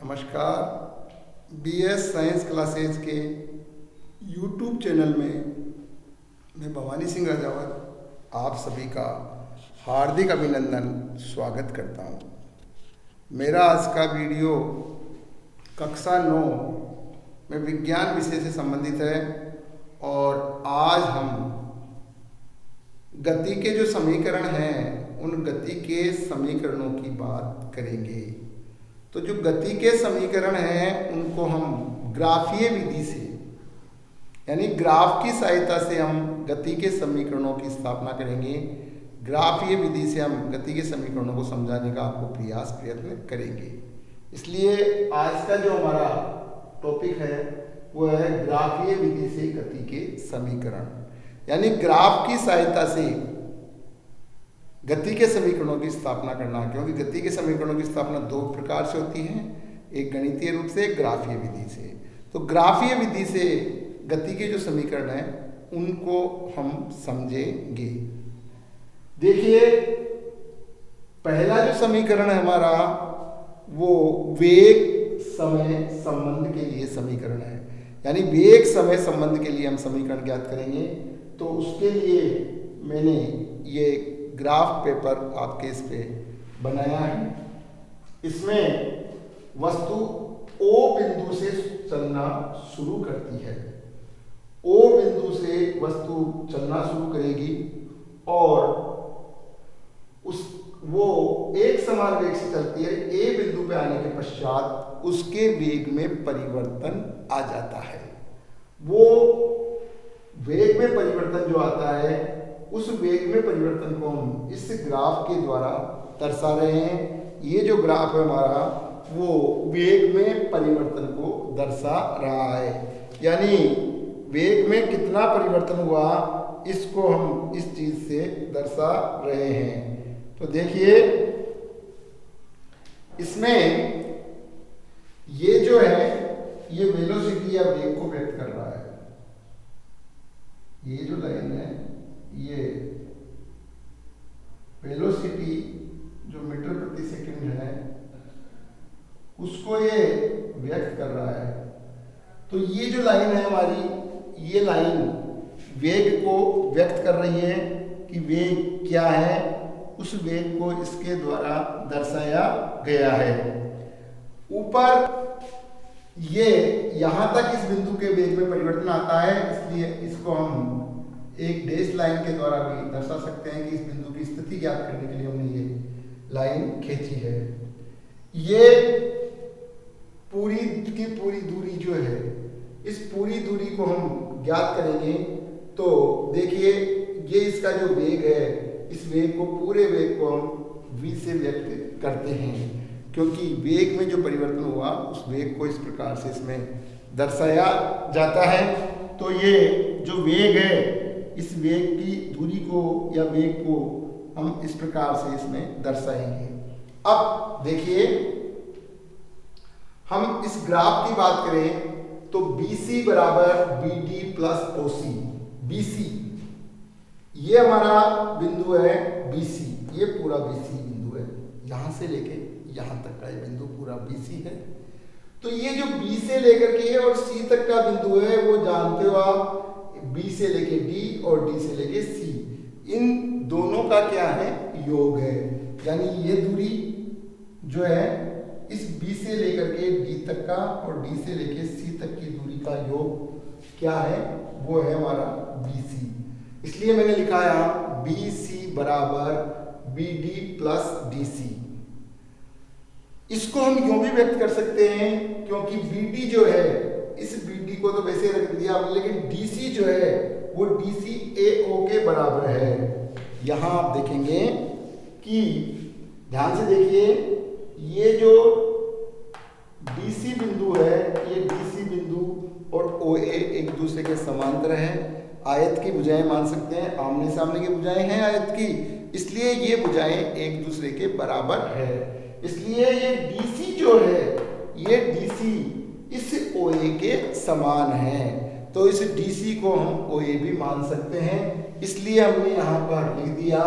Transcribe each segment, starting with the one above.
नमस्कार। BS science classes के YouTube channel में मैं भवानी सिंह राजावत आप सभी का हार्दिक अभिनंदन स्वागत करता हूँ। मेरा आज का वीडियो कक्षा 9 में विज्ञान विषय से संबंधित है और आज हम गति के जो समीकरण हैं उन गति के समीकरणों की बात करेंगे। तो जो गति के समीकरण हैं उनको हम ग्राफीय विधि से यानी ग्राफ की सहायता से हम गति के समीकरणों की स्थापना करेंगे। ग्राफीय विधि से हम गति के समीकरणों को समझाने का आपको प्रयत्न करेंगे। इसलिए आज का जो हमारा टॉपिक है वो है ग्राफीय विधि से गति के समीकरण, यानी ग्राफ की सहायता से गति के समीकरणों की स्थापना करना। क्योंकि गति के समीकरणों की स्थापना दो प्रकार से होती है, एक गणितीय रूप से, एक ग्राफीय विधि से। तो ग्राफीय विधि से गति के जो समीकरण हैं उनको हम समझेंगे। देखिए, पहला जो समीकरण है हमारा वो वेग समय संबंध के लिए समीकरण है, यानी वेग समय संबंध के लिए हम समीकरण ज्ञात करेंगे। तो उसके लिए मैंने ये ग्राफ पेपर आपके इस पे बनाया है। इसमें वस्तु O बिंदु से चलना शुरू करती है। O बिंदु से वस्तु चलना शुरू करेगी और वो एक समान वेग से चलती है। A बिंदु पे आने के पश्चात उसके वेग में परिवर्तन आ जाता है। वो वेग में परिवर्तन जो आता है उस वेग में परिवर्तन को हम इस ग्राफ के द्वारा दर्शा रहे हैं। ये जो ग्राफ है हमारा वो वेग में परिवर्तन को दर्शा रहा है, यानी वेग में कितना परिवर्तन हुआ इसको हम इस चीज से दर्शा रहे हैं। तो देखिए, इसमें ये जो है ये वेलोसिटी या वेग को व्यक्त कर रहा है। ये जो लाइन है ये वेलोसिटी जो मीटर प्रति सेकंड है उसको ये व्यक्त कर रहा है। तो ये जो लाइन है हमारी, ये लाइन वेग को व्यक्त कर रही है कि वेग क्या है, उस वेग को इसके द्वारा दर्शाया गया है। ऊपर ये यहां तक इस बिंदु के वेग में परिवर्तन आता है, इसलिए इसको हम एक डैश लाइन के द्वारा भी दर्शा सकते हैं कि इस बिंदु की स्थिति ज्ञात करने के लिए हमने ये लाइन खींची है। ये पूरी की पूरी दूरी जो है, इस पूरी दूरी को हम ज्ञात करेंगे। तो देखिए, ये इसका जो वेग है, इस वेग को, पूरे वेग को हम v से व्यक्त करते हैं, क्योंकि वेग में जो परिवर्तन हुआ उस वेग को इस प्रकार से इसमें दर्शाया जाता है। तो ये जो वेग है, इस वेग की दूरी को या वेग को हम इस प्रकार से इसमें दर्शाएंगे। अब देखिए, हम इस ग्राफ की बात करें तो BC बराबर BD प्लस OC। BC ये हमारा बिंदु है, BC ये पूरा BC बिंदु है, यहां से लेके यहां तक का ये बिंदु पूरा BC है। तो ये जो B से लेकर के और C तक का बिंदु है वो जानते हो आप, B से लेके D और D से लेके C, इन दोनों का क्या है, योग है। यानी ये दूरी जो है इस B से लेकर के D तक का और D से लेके C तक की दूरी का योग क्या है, वो है हमारा BC। इसलिए मैंने लिखा है BC बराबर BD प्लस DC। इसको हम यूं भी व्यक्त कर सकते हैं, क्योंकि BD जो है, इस BD को तो वैसे रख दिया, लेकिन DC जो है वो DC AO के बराबर है। यहां आप देखेंगे कि ध्यान से देखिए, ये जो DC बिंदु है, ये DC बिंदु और OA एक दूसरे के समांतर है। आयत की भुजाएं मान सकते हैं, आमने सामने की भुजाएं हैं आयत की, इसलिए ये भुजाएं एक दूसरे के बराबर है। इसलिए ये DC जो है, ये DC इस OA के समान है। तो इस DC को हम OA भी मान सकते हैं। इसलिए हमने यहाँ पर लिख दिया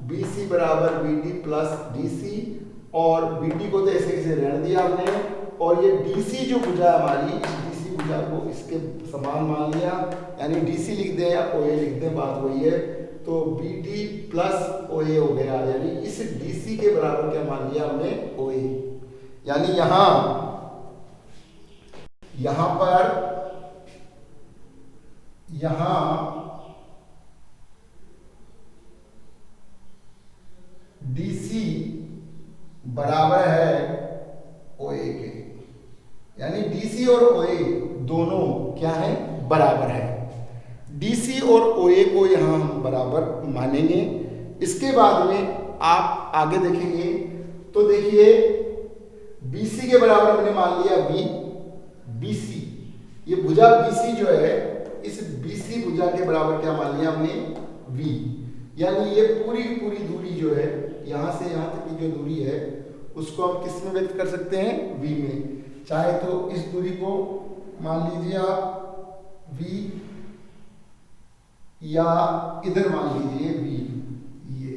BC बराबर BD प्लस DC, और BD को तो ऐसे ऐसे रहने दिया हमने, और ये DC जो भुजा है हमारी, DC भुजा को इसके समान मान लिया, यानी DC लिख दें या OA लिख दें, बात वही है। तो BD प्लस OA हो गया, यानी इस DC के बराबर क्या मान लिया हमने, OA। यानी यहां पर DC बराबर है OA के, यानी DC और OA दोनों क्या है, बराबर है। DC और OA को यहां हम बराबर मानेंगे। इसके बाद में आप आगे देखेंगे तो देखिए BC के बराबर हमने मान लिया BC, ये भुजा BC जो है, इस BC भुजा के बराबर क्या मान लिया हमने, V। यानी ये पूरी दूरी जो है, यहां से यहां तक की जो दूरी है उसको हम किस में व्यक्त कर सकते हैं, V में। चाहे तो इस दूरी को मान लीजिए आप V, या इधर मान लीजिए V, ये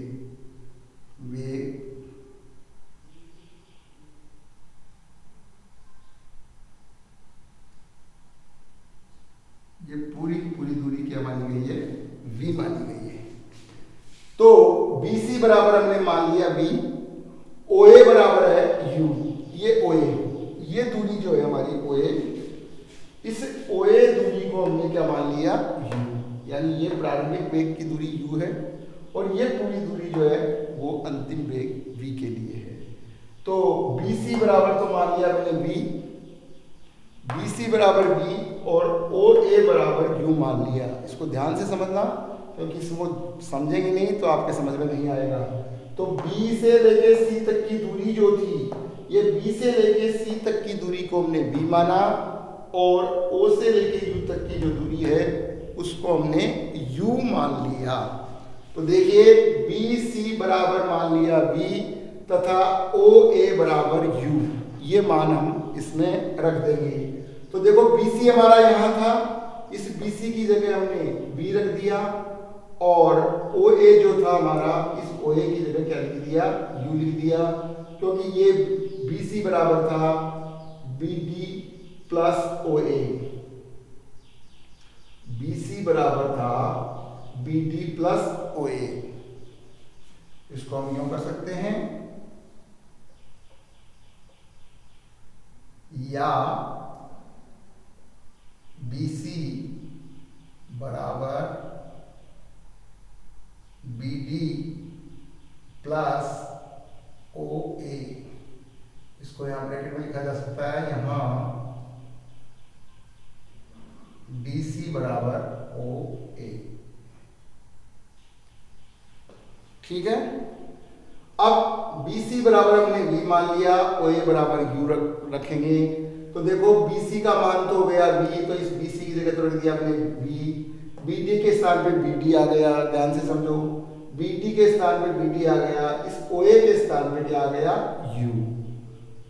वेग, ये पूरी दूरी क्या मानी गई है, V मानी गई है। तो BC बराबर हमने मान लिया V, OA बराबर है U, ये OA, ये दूरी जो है हमारी OA, इस OA दूरी को हमने क्या मान लिया, U, यानी ये प्रारंभिक वेग की दूरी U है और ये पूरी दूरी जो है वो अंतिम वेग V के लिए है। तो BC बराबर तो मान लिया हमने V, BC बराबर V और OA बराबर U मान लिया। इसको ध्यान से समझना, क्योंकि इसको समझेंगे नहीं तो आपके समझ में नहीं आएगा। तो B से लेके C तक की दूरी जो थी, ये B से लेके C तक की दूरी को हमने B माना, और O से लेके U तक की जो दूरी है उसको हमने U मान लिया। तो देखिए BC बराबर मान लिया V तथा OA बराबर U, ये मान हम इसमें रख देंगे। तो देखो BC हमारा यहाँ था, इस BC की जगह हमने V रख दिया, और OA जो था हमारा, इस OA की जगह क्या लिख दिया, U लिख दिया, क्योंकि ये BC बराबर था BD प्लस OA, BC बराबर था BD प्लस OA। इसको हम यूं कर सकते हैं, या BC बराबर BD प्लस OA, इसको यहां ब्रैकेट में लिखा जा सकता है, यहां DC बराबर OA। ठीक है, अब BC बराबर हमने V मान लिया, OA बराबर U रखेंगे। तो देखो BC का मान तो हो गया V, तो इस BC की जगह तो रख दिया हमने V, BD के स्थान पे BD आ गया, ध्यान से समझो, BD के स्थान पे BD आ गया, इस OA के स्थान पे क्या आ गया, U।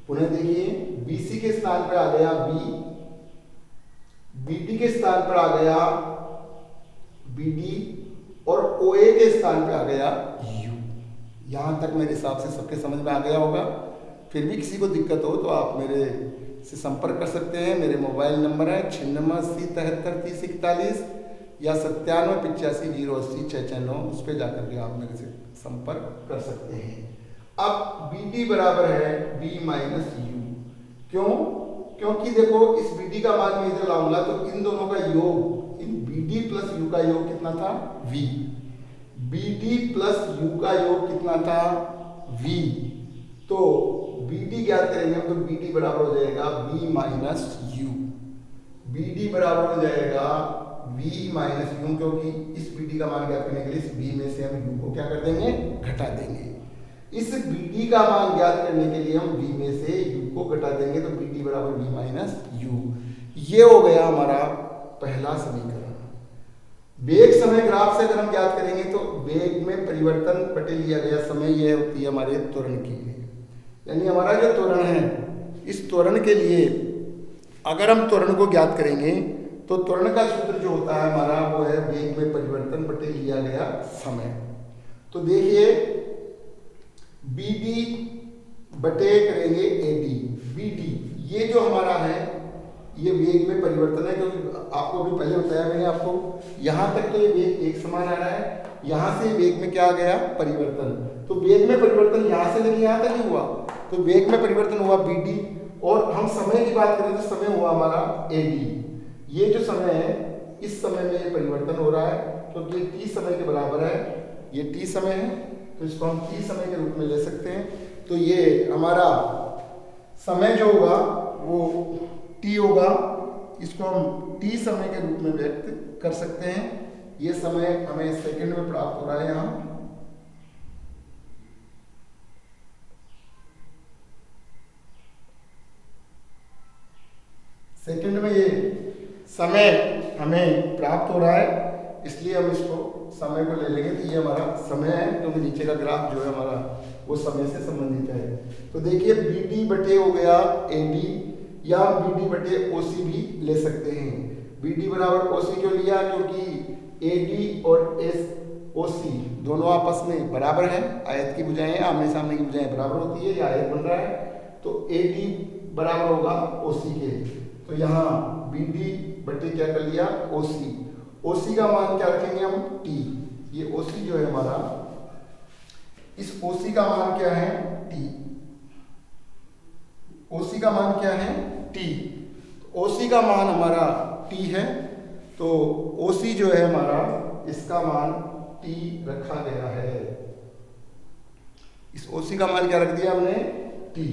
पुनः देखिए BC के स्थान पे आ गया V, BD के स्थान पर आ गया BD, और OA के स्थान पे आ गया U। यहां तक मेरे हिसाब से सबके समझ में आ गया होगा। फिर भी किसी को दिक्कत हो तो आप मेरे से संपर्क कर सकते हैं। मेरे मोबाइल नंबर है 9680733041 या 97858080 उस पर जाकर के आप मेरे से संपर्क कर सकते हैं। अब BD बराबर है B माइनस U, क्यों? क्योंकि देखो इस BD का मान मैं इधर लाऊंगा तो इन दोनों का योग, इन BD प्लस U का योग कितना था, V। BD प्लस U का योग कितना था, V। तो BD ज्ञात करेंगे हम, तो BD बराबर हो जाएगा V माइनस U, BD बराबर हो जाएगा V माइनस U, क्योंकि इस BD का मान ज्ञात करने के लिए इस V में से हम U को क्या कर देंगे, घटा देंगे। इस BD का मान ज्ञात करने के लिए हम V में से U को घटा देंगे, तो BD बराबर V माइनस U। ये हो गया हमारा पहला समीकरण। वेग समय ग्राफ से अगर हम ज्ञात करेंगे तो वेग में परिवर्तन बटे लिया गया समय, यह होती है हमारे त्वरण की, यानी हमारा जो त्वरण है, इस त्वरण के लिए अगर हम त्वरण को ज्ञात करेंगे तो त्वरण का सूत्र जो होता है हमारा वो है वेग में परिवर्तन बटे लिया गया समय। तो देखिए BD बटे करेंगे AD, BD ये जो हमारा है ये वेग में परिवर्तन है, क्योंकि आपको अभी पहले बताया मैंने आपको, यहाँ तक तो ये वेग एक समान आ रहा है, यहाँ से वेग में क्या आ गया, परिवर्तन। तो वेग में परिवर्तन यहाँ से लेके यहाँ तक ही हुआ, तो वेग में परिवर्तन हुआ bd, और हम समय की बात करें तो समय हुआ हमारा ad। ये जो समय है इस समय में ये परिवर्तन हो रहा है, क्योंकि तो t समय के बराबर है, ये t समय है, तो इसको हम t समय के रूप में ले सकते हैं। तो ये हमारा समय जो होगा वो t होगा, इसको हम t समय के रूप में व्यक्त कर सकते हैं। ये समय हमें सेकंड में प्राप्त हो रहा है यहाँ, सेकंड में ये समय हमें प्राप्त हो रहा है, इसलिए हम इसको समय को ले लेंगे। तो ये हमारा समय है, क्योंकि नीचे का ग्राफ जो है हमारा वो समय से संबंधित है। तो देखिए bd बटे हो गया ad, या bd बटे oc भी ले सकते हैं। bd बराबर oc क्यों लिया, क्योंकि ad और oc दोनों आपस में बराबर है, आयत की भुजाएं आमने सामने की भुजाएं बराबर होती है, या आयत बन रहा है, तो ad बराबर होगा oc के। तो यहाँ bd बटे क्या कर लिया, oc का मान क्या रखेंगे हम, t। ये oc जो है हमारा, इस oc का मान क्या है, t। oc का मान क्या है, t। oc का मान हमारा t है, तो oc जो है हमारा, इसका मान t रखा गया है। इस oc का मान क्या रख दिया हमने, t।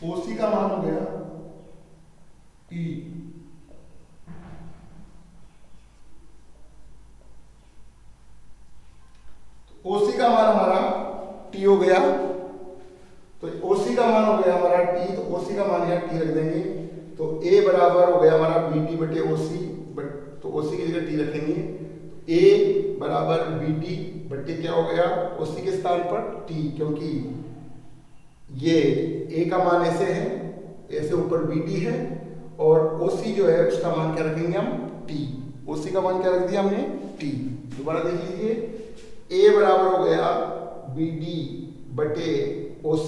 oc का मान हो गया t। OC का मान हमारा T हो गया, तो OC का मान हो गया हमारा T, तो OC का मान यहाँ T रख देंगे। तो A बराबर हो गया हमारा BD बटे OC, तो OC की जगह T रखेंगे। तो A बराबर BD बटे क्या हो गया, OC के स्थान पर T, क्योंकि ये A का मान ऐसे है, ऐसे ऊपर BD है, और OC जो है उसका मान क्या रखेंगे हम, T। OC का मान क्या रख दिया हमने, T। दोबारा देख लीजिए, A बराबर हो गया BD बटे OC,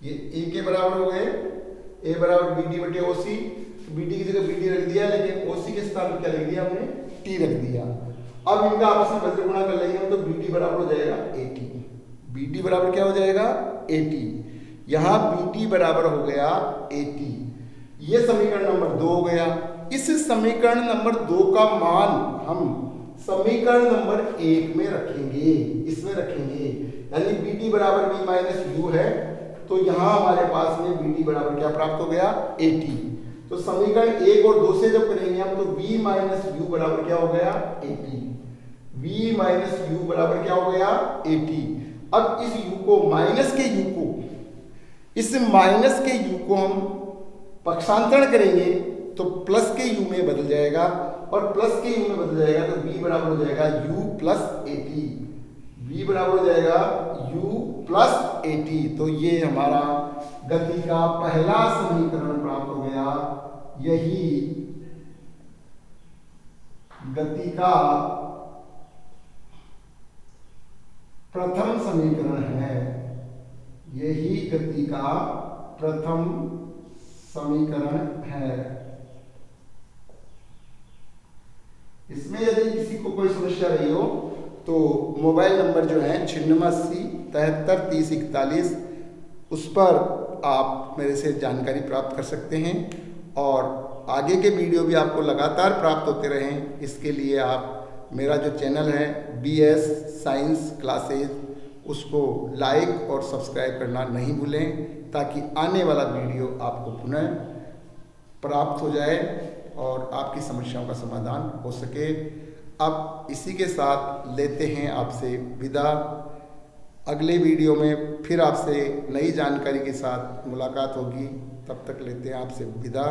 ये A के बराबर हो गए, A बराबर BD बटे OC, BD की जगह BD रख दिया, लेकिन OC के स्थान पर क्या लिख दिया हमने, T रख दिया। अब इनका आपस में बदल गुणा कर लेंगे हम, तो BD बराबर हो जाएगा AT। BD बराबर क्या हो जाएगा, AT। यहाँ BD बराबर हो गया AT। ये समीकरण नंबर 2 हो गया। इस समीकरण नंबर 2 का मान हम समीकरण नंबर 1 में रखेंगे, इसमें रखेंगे, यानी BD बराबर B माइनस U है, तो यहाँ हमारे पास में BD बराबर क्या प्राप्त हो गया, AT। तो समीकरण 1 और 2 से जब करेंगे हम, तो B माइनस U बराबर क्या हो गया, AT। V माइनस U बराबर क्या हो गया, AT। अब इस U को, माइनस के U को, इस माइनस के U को हम पक्षांतरण करेंगे तो प्लस के U में बदल जाएगा, और प्लस के U में बदल जाएगा तो B बराबर हो जाएगा U प्लस AT। B बराबर हो जाएगा U प्लस AT। तो ये हमारा गति का पहला समीकरण प्राप्त हो गया। यही गति का प्रथम समीकरण है, यही गति का प्रथम समीकरण है। इसमें यदि किसी को कोई समस्या रही हो तो मोबाइल नंबर जो है 9680 73 30 41, उस पर आप मेरे से जानकारी प्राप्त कर सकते हैं, और आगे के वीडियो भी आपको लगातार प्राप्त होते रहें, इसके लिए आप मेरा जो चैनल है BS साइंस क्लासेज, उसको लाइक और सब्सक्राइब करना नहीं भूलें, ताकि आने वाला वीडियो आपको पुनः प्राप्त हो जाए और आपकी समस्याओं का समाधान हो सके। अब इसी के साथ लेते हैं आपसे विदा। अगले वीडियो में फिर आपसे नई जानकारी के साथ मुलाकात होगी, तब तक लेते हैं आपसे विदा।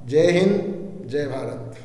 जय हिंद, जय भारत।